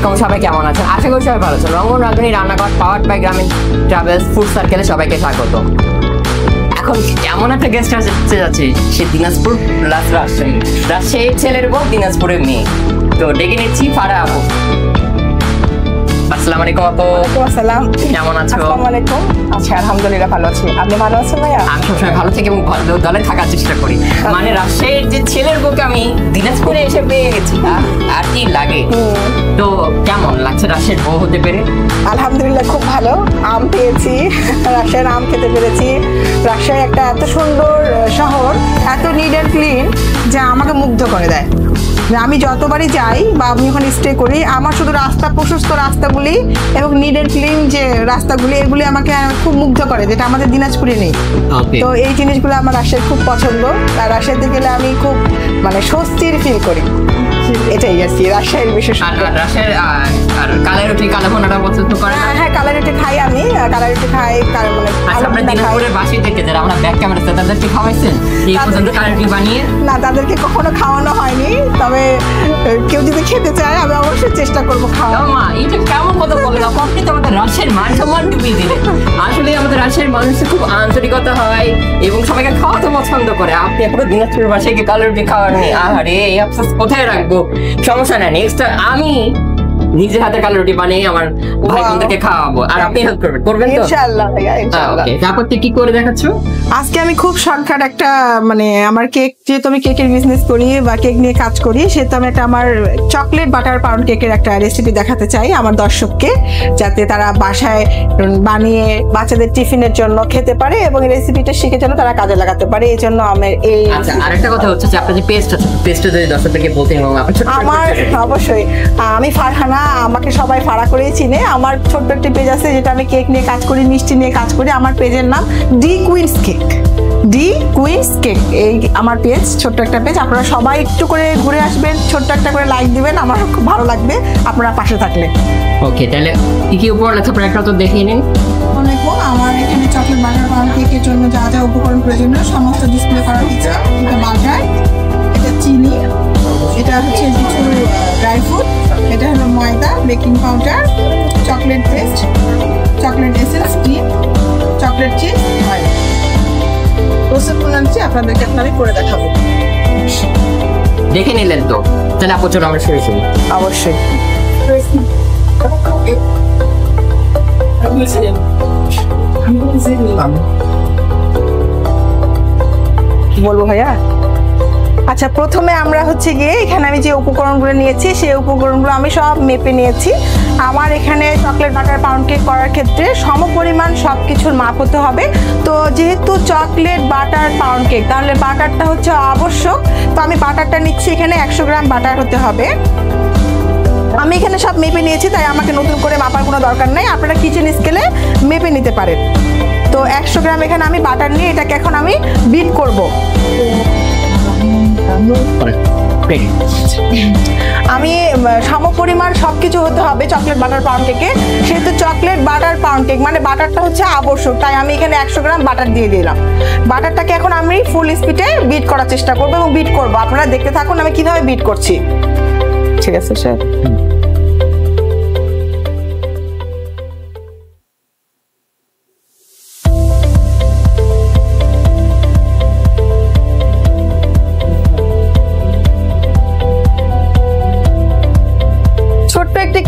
আলাইকুম, সবাই কেমন আছেন? আশা করি সবাই ভালো আছেন। রঙ্গন রাঁধুনি রান্নাঘর পাওয়ার্ড বাই গ্রামীণ ট্রাভেলস ফুড সার্কেলে সবাইকে স্বাগত। এখন এমন একটা গেস্ট হাউসে যাচ্ছি, সে দিনাজপুর প্লাস রাজশাহী। রাজশাহীর ছেলের বউ, দিনাজপুরের মেয়ে। তো ডেকে নিচ্ছি ফারা আপু। আসসালামু আলাইকুম আপু। আসসালাম, কেমন আছো? আসসালামু আলাইকুম। আচ্ছা, আলহামদুলিল্লাহ ভালো আছি। আপনি ভালো আছেন ভাইয়া? আমি সবসময় ভালো থেকে এবং ভালো দলে থাকার চেষ্টা করি। মানে রাজশাহীর যে ছেলের বউকে আমি দিনাজপুরে এসে পেয়ে গেছি, আর কি লাগে। তো কেমন লাগছে রাজশাহীর বউ হতে পেরে? আলহামদুলিল্লাহ খুব ভালো। আম পেয়েছি, রাজশাহীর আম খেতে পেরেছি। রাজশাহী একটা এত সুন্দর শহর, এত নিট অ্যান্ড ক্লিন, যা আমাকে মুগ্ধ করে দেয়। আমি যতবারই যাই বা আমি ওখানে স্টে করি, আমার শুধু প্রশস্ত রাস্তাগুলি এবং নিট অ্যান্ড ক্লিন যে রাস্তাগুলি, এগুলি আমাকে খুব মুগ্ধ করে, যেটা আমাদের দিনাজপুরে নেই। তো এই জিনিসগুলো আমার রাজশাহীর খুব পছন্দ। আর রাজশাহীতে গেলে আমি খুব মানে ফিল করি। এটাই আর কি রাজশাহীর বিশেষ। রাজশাহীর আর কালাই রুটি, কালো ভুনাটা পছন্দ করে? হ্যাঁ, কালাই রুটি খাই আমি। কালাই রুটি খাই, মানে আচ্ছা, আমরা দিনাজপুরের বাসি থেকে যারা আমরা ব্যাক ক্যামেরাতে, তাদেরকে খাওয়াইছেন এই পর্যন্ত কালাই রুটি বানিয়ে? না, তাদেরকে কখনো খাওয়ানো হয়নি। তবে কেউ যদি খেতে চায়, আমি অবশ্যই চেষ্টা করবো খাওয়া। মা, এটা কেমন কথা বললেন আপনি? তো আমাদের রাজশাহীর মান সম্মান ডুবিয়ে দিলেন। আসলে আমাদের রাজশাহীর মানুষের খুব আন্তরিকতা হয় এবং সবাইকে খাওয়াতে পছন্দ করে। আপনি এখনো দিনাজপুরের বাসায় গিয়ে কালাই রুটি খাওয়াননি? আরে এই আফসোস কোথায় রাখবো? সমস্যা নাই, নেক্সট আমি নিজের হাতে কালো রুটি বানিয়ে আমার ভাই বোনদেরকে খাওয়াবো, আর আপনি হেল্প করবেন তো? ইনশাআল্লাহ ভাইয়া, ইনশাআল্লাহ। তারপর কি করে দেখাচ্ছো? আজকে আমি খুব শর্টকাট একটা, মানে আমার কেক, যেহেতু আমি কেকের বিজনেস করি বা কেক নিয়ে কাজ করি, সেহেতু আমি একটা আমার চকলেট বাটার পাউন্ড কেকের একটা রেসিপি দেখাতে চাই আমার দর্শককে, যাতে তারা বাসায় বানিয়ে বাচ্চাদের টিফিনের জন্য খেতে পারে এবং এই রেসিপিটা শিখে যেন তারা কাজে লাগাতে পারে। এই জন্য আমার এই। আচ্ছা, আরেকটা কথা হচ্ছে যে আপনার যে পেজটা যদি দর্শকদেরকে বলতে এবং আমার অবশ্যই, আমি ফারহানা, আমাকে সবাই ফারা করেই চিনে। আমার ছোট্ট একটি পেজ আছে, যেটা আমি কেক নিয়ে কাজ করি, মিষ্টি নিয়ে কাজ করি। আমার পেজের নাম the queen's cake. The queen's cake, এই আমার পেজ, ছোট্ট একটা পেজ। আপনারা সবাই একটু করে ঘুরে আসবেন, ছোট্ট একটা করে লাইক দিবেন, আমার খুব ভালো লাগবে আপনারা পাশে থাকলে। ওকে, তাহলে কি উপকরণ আছে আপনারা একটা তো দেখিয়ে নিন। দেখুন, আমার এখানে চকলেট বাটার পাউন্ড কেকের জন্য যা যা উপকরণ প্রয়োজনীয় সমস্ত ডিসপ্লে করা হয়েছে। এটা বাটার, এটা চিনি, এটা হচ্ছে কিছু ড্রাই ফ্রুট, এটা হলো ময়দা, baking powder, chocolate paste, chocolate essence, cream, chocolate cheese, oil. Process প্রণালী আপনাদেরকে আমি করে দেখাবো। দেখে নিলেন তো? তাহলে আপু চলো আমরা শুরু করি। অবশ্যই। বলবো ভাইয়া? আচ্ছা, প্রথমে আমরা হচ্ছে গিয়ে এখানে আমি যে উপকরণগুলো নিয়েছি, সেই উপকরণগুলো আমি সব মেপে নিয়েছি। আমার এখানে চকলেট বাটার পাউন্ড কেক করার ক্ষেত্রে সমপরিমাণ সব কিছুর মাপ হতে হবে। তো যেহেতু চকলেট বাটার পাউন্ড কেক, তাহলে বাটারটা হচ্ছে আবশ্যক। তো আমি বাটারটা নিচ্ছি, এখানে 100 গ্রাম বাটার হতে হবে। আমি এখানে সব মেপে নিয়েছি, তাই আমাকে নতুন করে মাপার কোনো দরকার নেই। আপনারা কিচেন স্কেলে মেপে নিতে পারেন। তো 100 গ্রাম এখানে আমি বাটার নিয়ে এটাকে এখন আমি বিট করব। আমি সমপরিমাণ সবকিছু হতে হবে চকলেট বাটার পাউন্ড কেকে। সেহেতু চকলেট বাটার পাউন্ড কেক মানে বাটারটা হচ্ছে আবশ্যক, তাই আমি এখানে 100 গ্রাম বাটার দিয়ে দিলাম। বাটারটাকে এখন আমি ফুল স্পিডে বিট করার চেষ্টা করবো এবং বিট করবো। আপনারা দেখতে থাকুন আমি কিভাবে বিট করছি। ঠিক আছে স্যার।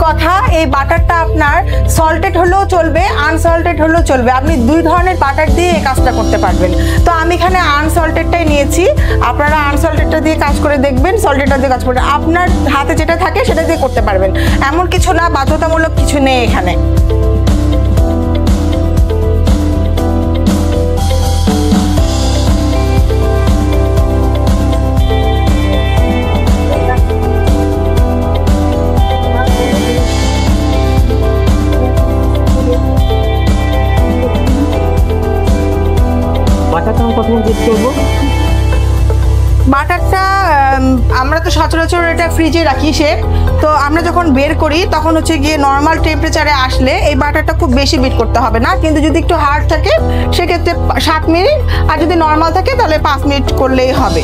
কথা, এই বাটারটা আপনার সল্টেড হলেও চলবে, আনসল্টেড হলেও চলবে। আপনি দুই ধরনের বাটার দিয়ে এই কাজটা করতে পারবেন। তো আমি এখানে আনসল্টেডটাই নিয়েছি। আপনারা আনসল্টেডটা দিয়ে কাজ করে দেখবেন, সল্টেডটা দিয়ে কাজ করবেন। আপনার হাতে যেটা থাকে সেটা দিয়ে করতে পারবেন, এমন কিছু না, বাধ্যতামূলক কিছু নেই এখানে। বাটারটা আমরা আমরা তো সচরাচর এটা ফ্রিজে রাখি শেফ, তো আমরা যখন বের করি তখন হচ্ছে গিয়ে নর্মাল টেম্পারেচারে আসলে এই বাটারটা খুব বেশি বিট করতে হবে না, কিন্তু যদি একটু হার্ড থাকে সেক্ষেত্রে 7 মিনিট, আর যদি নর্মাল থাকে তাহলে 5 মিনিট করলেই হবে।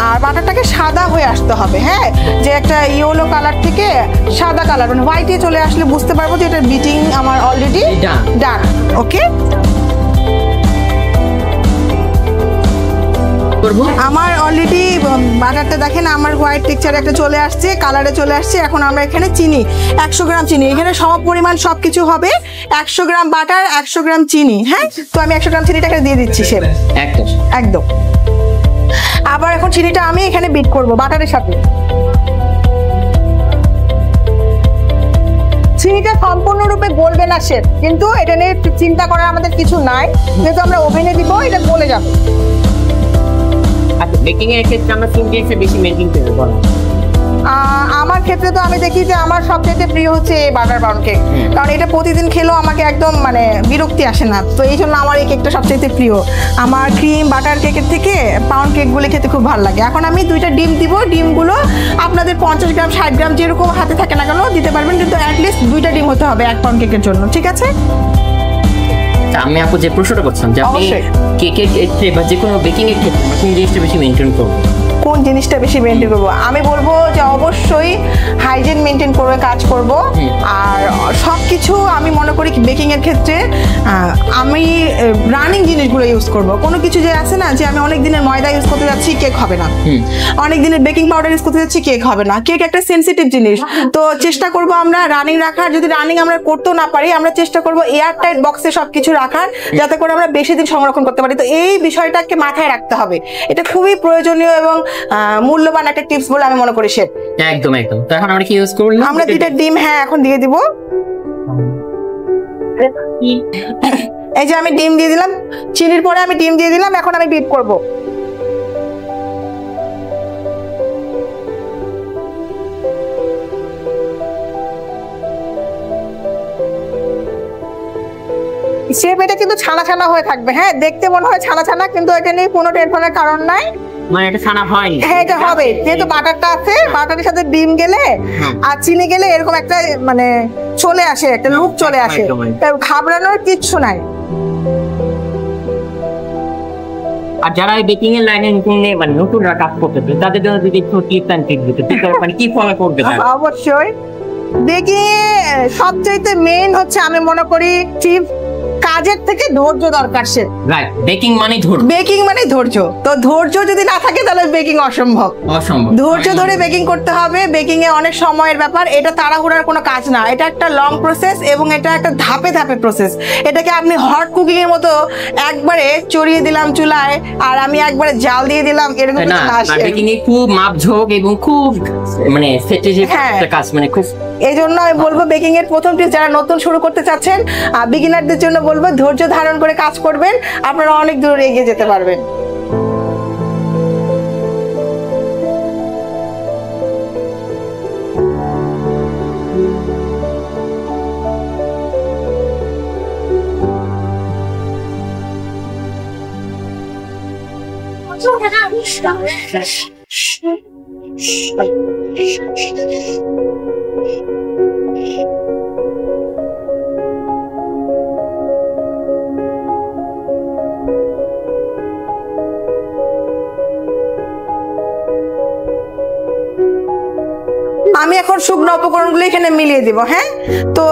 আর বাটারটাকে সাদা হয়ে আসতে হবে, হ্যাঁ, যে একটা ইয়েলো কালার থেকে সাদা কালার মানে হোয়াইটে চলে আসলে বুঝতে পারবো যে এটা বিটিং আমার অলরেডি ডান। ওকে, আমার অলরেডি বাটারটা দেখেন আমার হোয়াইট টেক্সচার একটা চলে আসছে, কালারে চলে আসছে। এখন আমরা এখানে চিনি 100 গ্রাম চিনি, এখানে সব পরিমাণ সব কিছু হবে 100 গ্রাম বাটার 100 গ্রাম চিনি। হ্যাঁ, তো আমি 100 গ্রাম চিনিটা এখানে দিয়ে দিচ্ছি শেফ। একদম। আবার এখন চিনিটা আমি এখানে বিট করব বাটারের সাথে। চিনিটা সম্পূর্ণরূপে গলবে না শেফ, কিন্তু এটা নিয়ে চিন্তা করার আমাদের কিছু নাই, যেহেতু আমরা ওভেনে দিব এটা গলে যাবে। আচ্ছা, বেকিং এর ক্ষেত্রে আমরা কোন জিনিসটা বেশি মেইনটেইন করব? আমার ক্ষেত্রে তো আমি দেখি যে আমার সবচেয়ে প্রিয় হচ্ছে এই বাটার পাউন্ড কেক, কারণ এটা প্রতিদিন খেলেও আমাকে একদম মানে বিরক্তি আসে না, তো এই জন্য আমার এই কেকটা সবচেয়ে প্রিয়। আমার ক্রিম বাটার কেকের থেকে পাউন্ড কেকগুলো খেতে খুব ভালো লাগে। এখন আমি 2টা ডিম দিব, ডিমগুলো আপনাদের 50 গ্রাম 60 গ্রাম যেরকম হাতে থাকে না কেন দিতে পারবেন, কিন্তু অ্যাটলিস্ট 2টা ডিম হতে হবে 1 পাউন্ড কেকের জন্য, ঠিক আছে? আমি আপু যে প্রশ্নটা করছিলাম যে আপনি কেকের ক্ষেত্রে বা যে কোনো বেকিং এর ক্ষেত্রে কোন জিনিসটা বেশি মেইনটেইন করবেন? কোন জিনিসটা বেশি মেনটেন করবো? আমি বলবো যে অবশ্যই হাইজিন মেনটেন করে কাজ করব। আর সব কিছু আমি মনে করি বেকিং এর ক্ষেত্রে আমি রানিং জিনিসগুলো ইউজ করব। কোনো কিছু যে আছে না যে আমি অনেক দিনের ময়দা ইউজ করতে যাচ্ছি কেক হবে না, অনেক দিনের বেকিং পাউডার ইউজ করতে যাচ্ছি কেক হবে না। কেক একটা সেনসিটিভ জিনিস, তো চেষ্টা করব আমরা রানিং রাখার। যদি রানিং আমরা করতেও না পারি আমরা চেষ্টা করব এয়ার টাইট বক্সে সবকিছু রাখার, যাতে করে আমরা বেশি দিন সংরক্ষণ করতে পারি। তো এই বিষয়টাকে মাথায় রাখতে হবে, এটা খুবই প্রয়োজনীয় এবং মূল্যবান একটা টিপস বলে আমি মনে করি শেফ। একদম। তো এখন আমরা কি ইউজ করব? আমরা 2টা ডিম হ্যাঁ এখন দিয়ে দিব। এই যে আমি ডিম দিয়ে দিলাম, চিনির পরে আমি ডিম দিয়ে দিলাম, এখন আমি বিট করব। শেফ এটা কিন্তু ছানা ছানা হয়ে থাকবে, হ্যাঁ দেখতে মনে হয় ছানা ছানা, কিন্তু এটা নিয়ে কোনো টেনশনের কারণ নাই, মানে এটা ছানা হয়নি। হ্যাঁ এটা হবে, যেহেতু বাটারটা আছে, বাটারের সাথে ডিম গেলে আর চিনি গেলে এরকম একটা মানে চলে আসে, একটা লুক চলে আসে, ঘাবড়ানোর কিচ্ছু নাই। আর যারা বেকিং এর লাইনে মানে নতুনরা কাজ করতেছে তাদের জন্য যদি একটু টিপস এন্ড ট্রিক্স দিতে, মানে কি ফলো করবে? অবশ্যই বেকিং এ সবচেয়ে মেইন হচ্ছে আমি মনে করি টিপস কাজের থেকে ধৈর্য দরকার। সে রাইট, বেকিং মানে ধৈর্য, বেকিং মানে ধৈর্য। তো ধৈর্য যদি না থাকে তাহলে বেকিং অসম্ভব। ধৈর্য ধরে বেকিং করতে হবে। বেকিং এ অনেক সময়ের ব্যাপার, এটা তাড়াহুড়ার কোনো কাজ না, এটা একটা লং প্রসেস এবং এটা একটা ধাপে ধাপে প্রসেস। এটাকে আপনি হট কুকিং এর মতো একবারে চড়িয়ে দিলাম চুলায় আর আমি একবারে জাল দিয়ে দিলাম এরকম না। বেকিং এ খুব মাপঝোঁক এবং খুব মানে স্ট্র্যাটেজিক একটা কাজ, মানে খুব। এই জন্য আমি বলবো বেকিং এর প্রথম টিপস যারা নতুন শুরু করতে চাচ্ছেন বিগিনারদের জন্য বলবো ধৈর্য ধারণ করে কাজ করবেন, আপনারা অনেক দূর এগিয়ে যেতে পারবেন। আমি এখন শুকনো উপকরণগুলো এখানে মিলিয়ে দিব। হ্যাঁ, তো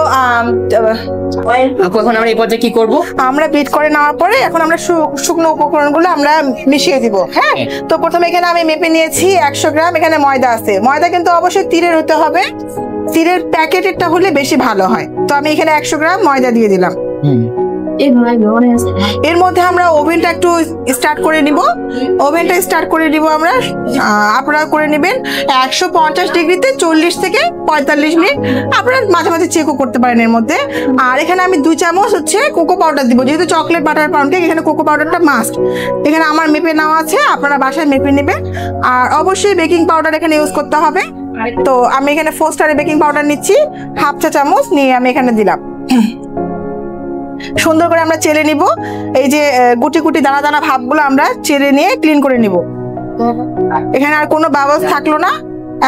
এখন আমরা এই পর্যায়ে কি করব? আমরা বিট করে নেওয়ার পরে এখন আমরা শুকনো উপকরণগুলো আমরা মিশিয়ে দিব। হ্যাঁ, তো প্রথমে এখানে আমি মেপে নিয়েছি 100 গ্রাম। এখানে ময়দা আছে, ময়দা কিন্তু অবশ্যই তীরের হতে হবে, তীরের প্যাকেটেরটা হলে বেশি ভালো হয়। তো আমি এখানে 100 গ্রাম ময়দা দিয়ে দিলাম। এর মধ্যে আমরা ওভেনটা একটু স্টার্ট করে নিব। ওভেনটা স্টার্ট করে নিব আমরা, আপনারা করে নেবেন 150 ডিগ্রিতে 40 থেকে 45 মিনিট। আপনারা মাঝে মাঝে চেকও করতে পারেন এর মধ্যে। আর এখানে আমি 2 চামচ হচ্ছে কোকো পাউডার দিব, যেহেতু চকলেট বাটার পাউন্ড কেক এখানে কোকো পাউডারটা মাস্ট। এখানে আমার মেপে নেওয়া আছে, আপনারা বাসায় মেপে নেবেন। আর অবশ্যই বেকিং পাউডার এখানে ইউজ করতে হবে। তো আমি এখানে 4 স্টারের বেকিং পাউডার নিচ্ছি, 1/2 চা চামচ নিয়ে আমি এখানে দিলাম। সুন্দর করে আমরা চেলে নিব। এই যে গুটি গুটি দানা দানা ভাবগুলো আমরা চেলে নিয়ে ক্লিন করে নিব। এখানে আর কোনো বাবলস থাকলো না,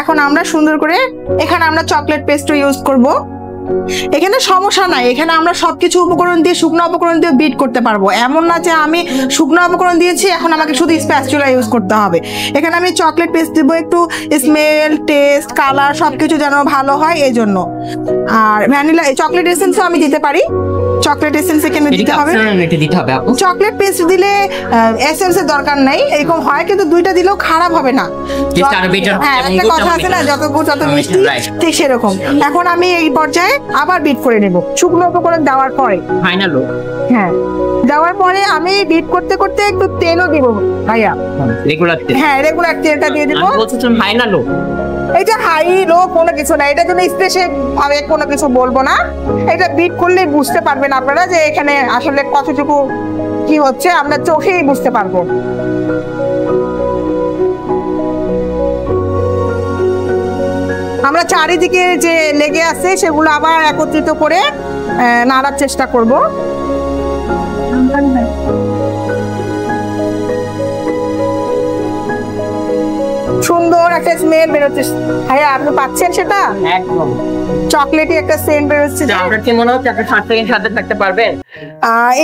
এখন আমরা সুন্দর করে এখানে আমরা চকলেট পেস্টও ইউজ করব। এখানে সমস্যা নাই, এখানে আমরা সবকিছু উপকরণ দিয়ে শুকনো উপকরণ দিয়ে বিট করতে পারবো। এমন না যে আমি শুকনো উপকরণ দিয়েছি এখন আমাকে শুধু স্প্যাচুলা ইউজ করতে হবে। এখানে আমি চকলেট পেস্ট দিব, একটু স্মেল, টেস্ট, কালার সবকিছু যেন ভালো হয় এই জন্য। আর ভ্যানিলা চকলেট এসেন্সও আমি দিতে পারি। চকলেট এসেন্স এখানে দিতে হবে। চকলেট পেস্ট দিলে এসেন্সের দরকার নাই, এরকম হয়, কিন্তু দুইটা দিলেও খারাপ হবে না। হ্যাঁ, একটা কথা আছে না, যত গুড় তত মিষ্টি, ঠিক সেরকম। এখন আমি এই পর্যায়ে আবার বিট করে নেব শুকনো উপকরণ দেওয়ার পরে। হ্যাঁ, দেওয়ার পরে আমি বিট করতে করতে একটু তেলও দিব ভাইয়া, রেগুলার তেল। হ্যাঁ, রেগুলার তেলটা দিয়ে দিব। এটা হাই লো কোনো কিছু না, এটা জন্য স্পেশাল আমি কোনো কিছু বলবো না। এটা বিট করলে বুঝতে পারবেন আপনারা যে এখানে আসলে কতটুকু কি হচ্ছে, আমরা চোখেই বুঝতে পারবো। আমরা চারিদিকে যে লেগে আছে সেগুলো আবার একত্রিত করে নাড়ার চেষ্টা করব। সুন্দর একটা স্মেল বেরোচ্ছে ভাইয়া, আপনি পাচ্ছেন সেটা? একদম চকলেটি একটা সেন্ট বেরোচ্ছে। আপনার কি মনে হচ্ছে আপনি 5 সেকেন্ড সাথে থাকতে পারবেন?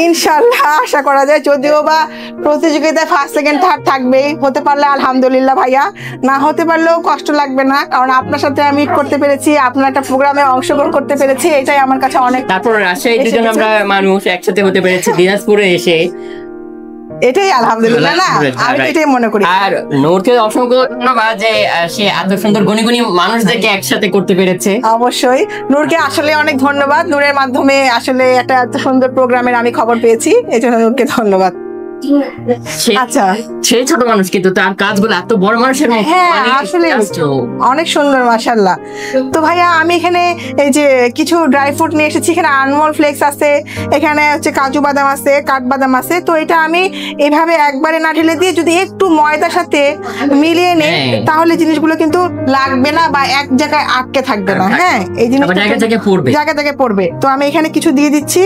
ইনশাআল্লাহ আশা করা যায়, যদিও বা প্রতিযোগিতায় 1 সেকেন্ড থার্ড থাকবেই, হতে পারলে আলহামদুলিল্লাহ ভাইয়া, না হতে পারলেও কষ্ট লাগবে না, কারণ আপনার সাথে আমি করতে পেরেছি, আপনার একটা প্রোগ্রামে অংশগ্রহণ করতে পেরেছি, এটাই আমার কাছে অনেক। তারপর রাজশাহী দুজন আমরা মানুষ একসাথে হতে পেরেছি দিনাজপুরে এসে, এটাই আলহামদুলিল্লাহ, না আমি এটাই মনে করি। আর নূরকে অসংখ্য ধন্যবাদ যে সে এত সুন্দর গুণী গুণী মানুষদেরকে একসাথে করতে পেরেছে। অবশ্যই নূরকে আসলে অনেক ধন্যবাদ, নূরের মাধ্যমে আসলে একটা এত সুন্দর প্রোগ্রামের আমি খবর পেয়েছি, এই জন্য নূরকে ধন্যবাদ। আচ্ছা, সে ছোট মানুষ কিন্তু তার কাজগুলো এত বড় মানুষের মতো। হ্যাঁ, আসলে অনেক সুন্দর, মাশাআল্লাহ। তো ভাইয়া আমি এখানে এই যে কিছু ড্রাই ফ্রুট নিয়ে এসেছি, এখানে আনমোল ফ্লেক্স আছে, এখানে হচ্ছে কাজু বাদাম আছে, কাঠবাদাম আছে। তো এটা আমি এভাবে একবারে না ঢেলে দিয়ে যদি একটু ময়দার সাথে মিলিয়ে নেই তাহলে জিনিসগুলো কিন্তু লাগবে না বা এক জায়গায় আটকে থাকবে না। হ্যাঁ, এই জিনিসটা জায়গা থেকে পড়বে। তো আমি এখানে কিছু দিয়ে দিচ্ছি,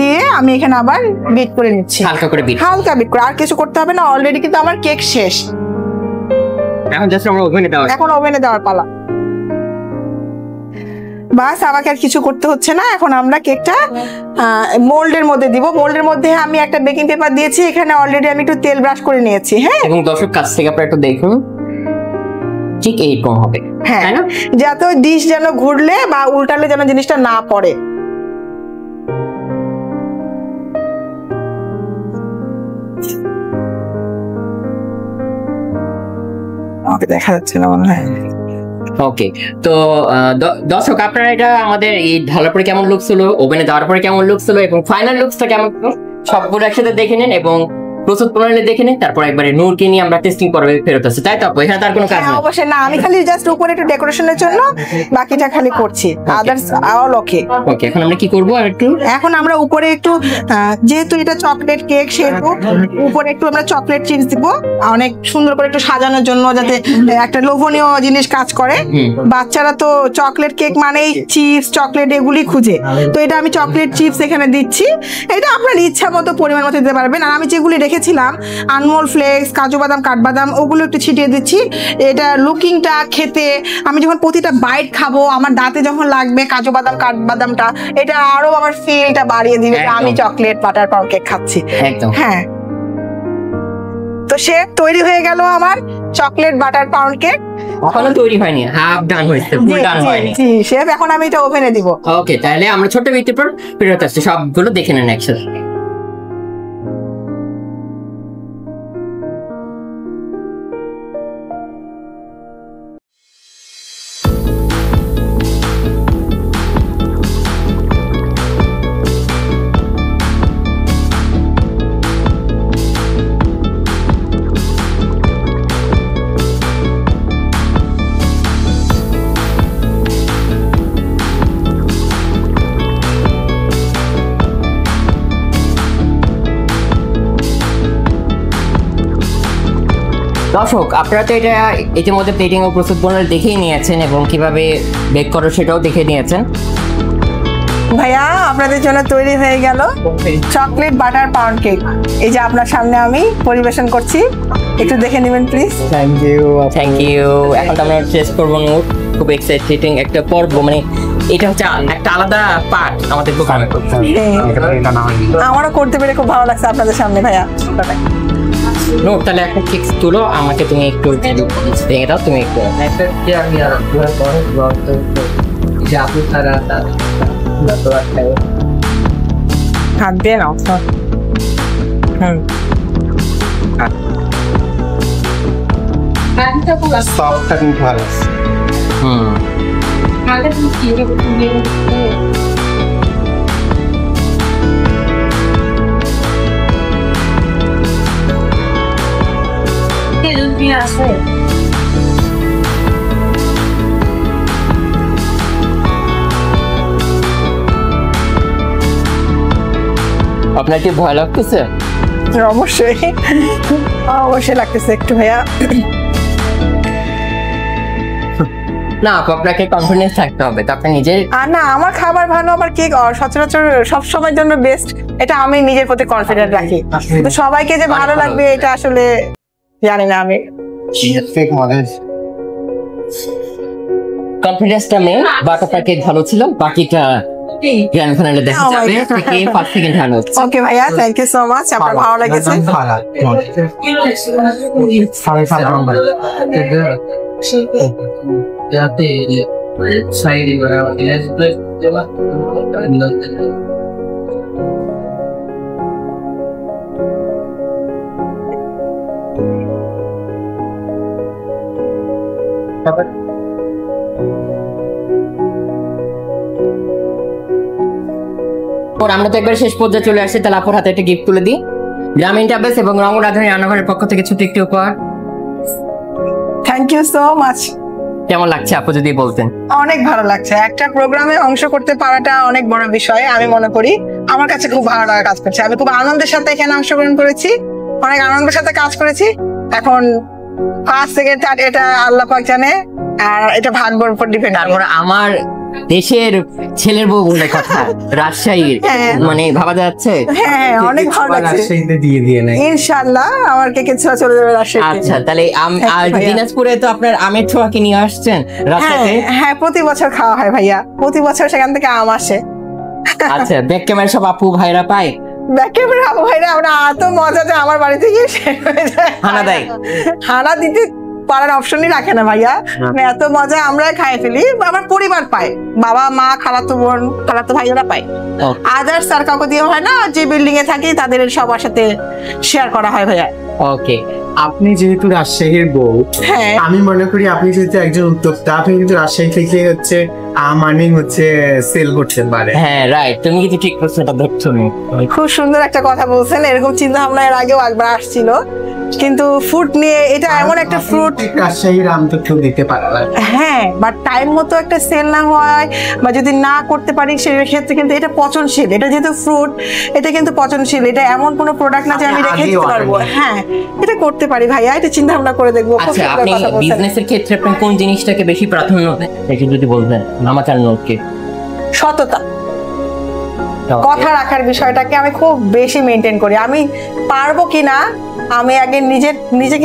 দিয়ে আমি এখানে আবার বিট করে নিচ্ছি, হালকা বিট করে। আর কিছু করতে হবে না, অলরেডি কিন্তু আমার কেক শেষ। এখন ওভেনে দেওয়ার পালা। বাস, আমাকে আর কিছু করতে হচ্ছে না। এখন আমরা কেকটা মোল্ডের মধ্যে দিব। মোল্ডের মধ্যে আমি একটা বেকিং পেপার দিয়েছি, এখানে অলরেডি আমি একটু তেল ব্রাশ করে নিয়েছি। হ্যাঁ, এবং দর্শক কাছ থেকে আপনারা একটু দেখুন, ঠিক এইরকম হবে। হ্যাঁ, যাতে ডিশ যেন ঘুরলে বা উল্টালে যেন জিনিসটা না পড়ে। দেখা যাচ্ছে না মনে হয়। ওকে, তো দর্শক আপনারা এটা আমাদের এই ঢালার পরে কেমন লুকস হলো, ওভেনে দেওয়ার পরে কেমন লুকস হলো এবং ফাইনাল লুকসটা কেমন সবগুলো একসাথে দেখে নিন এবং প্রস্তুত প্রণালী দেখে নিন। তারপর একবারে নূরকে নিয়ে আমরা টেস্টিং পর্বে ফেরত আসছি, তাই তো? এখানে তার কোনো কাজ নেই? অবশ্যই না, আমি খালি জাস্ট উপরে একটু ডেকোরেশনের জন্য বাকিটা খালি করছি, আদার্স অল ওকে। ওকে, এখন আমরা কি করব? আর একটু এখন আমরা উপরে একটু, যেহেতু এটা চকলেট কেক সেহেতু উপরে একটু আমরা চকলেট চিপস দিব, অনেক সুন্দর করে একটু সাজানোর জন্য, যাতে একটা লোভনীয় জিনিস কাজ করে। বাচ্চারা তো চকলেট কেক মানেই চিপস, চকলেট এগুলি খুঁজে, তো এটা আমি চকলেট চিপস এখানে দিচ্ছি। এটা আপনার ইচ্ছা মতো পরিমাণ মতো দিতে পারবেন। আর আমি যেগুলি রেখেছিলাম আনমোল ফ্লেক্স, কাজু বাদাম, কাঠবাদাম, ওগুলো একটু ছিটিয়ে দিচ্ছি। এটা লুকিংটা খেতে, আমি যখন প্রতিটা বাইট খাবো আমার দাঁতে যখন লাগবে কাজু বাদাম, কাঠবাদামটা, এটা আরো আমার ফিলটা বাড়িয়ে দিবে যে আমি চকলেট বাটার পাউন্ড কেক খাচ্ছি। হ্যাঁ, তো শেফ তৈরি হয়ে গেল আমার চকলেট বাটার পাউন্ড কেক। এখনো তৈরি হয়নি, হাফ ডান হয়েছে, ফুল ডান হয়নি। জি শেফ, এখন আমি এটা ওভেনে দিব। ওকে, তাহলে আমরা ছোট বিরতির পর ফেরত আসছি, সবগুলো দেখে নেন একসাথে। দর্শক আপনারা তো এটা ইতিমধ্যে প্লেটিং ও প্রস্তুত প্রণালী দেখেই নিয়েছেন এবং কিভাবে বেক করো সেটাও দেখে নিয়েছেন। ভাইয়া আপনাদের জন্য তৈরি হয়ে গেল চকলেট বাটার পাউন্ড কেক। এই যে আপনার সামনে আমি পরিবেশন করছি। একটু দেখে নেবেন প্লিজ। Thank you. এখন তো আমরা টেস্ট করবো নোট, খুব এক্সাইটিং একটা পর্ব, মানে এটা হচ্ছে একটা আলাদা পার্ট আমাদের দোকানে। আমারও করতে পেরে খুব ভালো লাগছে আপনাদের সামনে ভাইয়া। নোট তাহলে একটা ঠিক তুলো, আমাকে তুমি একটু ভেঙে দাও, তুমি একটু হাত দিয়ে নাও। আপনার কি ভয় লাগতেছে? অবশ্যই অবশ্যই লাগতেছে একটু ভাইয়া। না আপু, আপনাকে কনফিডেন্স থাকতে হবে, তো আপনি নিজের না আমার খাবার ভালো, আমার কেক সচরাচর সব সময়ের জন্য বেস্ট, এটা আমি নিজের প্রতি কনফিডেন্ট রাখি। তো সবাইকে যে ভালো লাগবে এটা আসলে জানি না আমি। কনফিডেন্সটা মেন, বাট আপনার কেক ভালো ছিল, বাকিটা গ্র্যান্ড ফাইনালে দেখা Oh my যাবে God. কে ফার্স্ট সেকেন্ড হ্যান্ড হচ্ছে। ওকে ভাইয়া, থ্যাংক ইউ সো মাচ, আপনার ভালো লেগেছে। আমরা তো একবার শেষ পর্যায়ে চলে আসছি, তাহলে আপুর হাতে একটা গিফট তুলে দিই। গ্রামীণ ট্যাবলেস এবং রঙ রাধুনী রান্নাঘরের পক্ষ থেকে ছোট একটি উপহার। Thank you so much. কেমন লাগছে আপু যদি বলতেন? অনেক ভালো লাগছে, একটা প্রোগ্রামে অংশ করতে পারাটা অনেক বড় বিষয় আমি মনে করি। আমার কাছে খুব ভালো লাগা কাজ করছে, আমি খুব আনন্দের সাথে এখানে অংশগ্রহণ করেছি, অনেক আনন্দের সাথে কাজ করেছি। এখন ফার্স্ট সেকেন্ড থার্ড এটা আল্লাহ পাক জানে, আর এটা ভাগ্যের উপর ডিপেন্ড। তারপর আমার দেশের ছেলের বউ বলে কথা, রাজশাহীর, মানে ভাবা যাচ্ছে। হ্যাঁ অনেক ভালো লাগছে, ইনশাআল্লাহ আমার কেকে ছোঁয়া চলে যাবে রাজশাহী। আচ্ছা তাহলে দিনাজপুরে তো আপনার আমের ছোঁয়া কি নিয়ে আসছেন রাজশাহীতে? হ্যাঁ প্রতি বছর খাওয়া হয় ভাইয়া, প্রতি বছর সেখান থেকে আম আসে। আচ্ছা ব্যাক ক্যামেরা সব আপু ভাইরা পায়? ব্যাক ক্যামেরা আপু ভাইরা আমরা এত মজা যে আমার বাড়িতে গিয়ে শেষ হয়ে যায়। হানা দেয়? হানা দিতে পারার অপশনই রাখে না ভাইয়া, মানে এত মজা আমরা খাই ফেলি। আমার পরিবার পায়, বাবা মা খালাতো বোন খালাতো ভাইয়েরা পায়, আদার্স আর কাউকে দিয়ে হয় না। যে বিল্ডিং এ থাকি তাদের সবার সাথে শেয়ার করা হয় ভাইয়া। ওকে, আপনি যেহেতু রাজশাহীর বউ, হ্যাঁ আমি মনে করি আপনি যেহেতু একজন উদ্যোক্তা, আপনি কিন্তু রাজশাহী থেকে হচ্ছে আর্নিং হচ্ছে সেল করতে পারে। হ্যাঁ রাইট, তুমি কিন্তু ঠিক প্রশ্নটা ধরছো। খুব সুন্দর একটা কথা বলছেন, এরকম চিন্তা ভাবনা এর আগেও একবার আসছিল, কিন্তু ফুড নিয়ে এটা এমন একটা ফ্রুট রাজশাহীর আম তো কেউ দিতে পারে না। হ্যাঁ বাট টাইম মতো একটা সেল না হয় বা যদি না করতে পারি সেক্ষেত্রে কিন্তু এটা পচনশীল, এটা যেহেতু ফ্রুট এটা কিন্তু পচনশীল, এটা এমন কোনো প্রোডাক্ট না যে আমি রেখে দিতে পারবো। হ্যাঁ এটা করতে পারি ভাইয়া, এটা চিন্তা ভাবনা করে দেখবো। আচ্ছা আপনি বিজনেসের ক্ষেত্রে আপনি কোন জিনিসটাকে বেশি প্রাধান্য দেন একটু যদি বলতেন? নামাচার নোটকে সততা, কথা রাখার বিষয়টাকে আমি খুব বেশি মেনটেন করি। আমি পারবো কিনা আমি আগে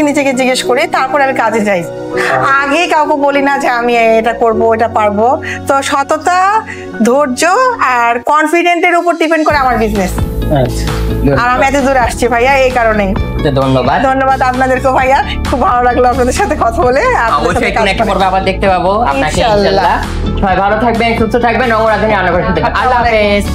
নিজেকে জিজ্ঞেস করি, তারপর আমি কাজে যাই। আগে কাউকে বলি না যে আমি এটা করব এটা পারবো। তো সততা, ধৈর্য আর কনফিডেন্টের উপর ডিপেন্ড করে আমার বিজনেস। আর আমি এত দূরে আসছি ভাইয়া এই কারণেই। ধন্যবাদ। ধন্যবাদ আপনাদেরকে ভাইয়া, খুব ভালো লাগলো আপনাদের সাথে কথা বলে। অবশ্যই কোনো একটা পর্ব আবার দেখতে পাবো আপনাকে ইনশাআল্লাহ। সবাই ভালো থাকবেন, সুস্থ থাকবেন, রঙ রাধুনী রান্নাঘরের সাথে। আল্লাহ হাফেজ।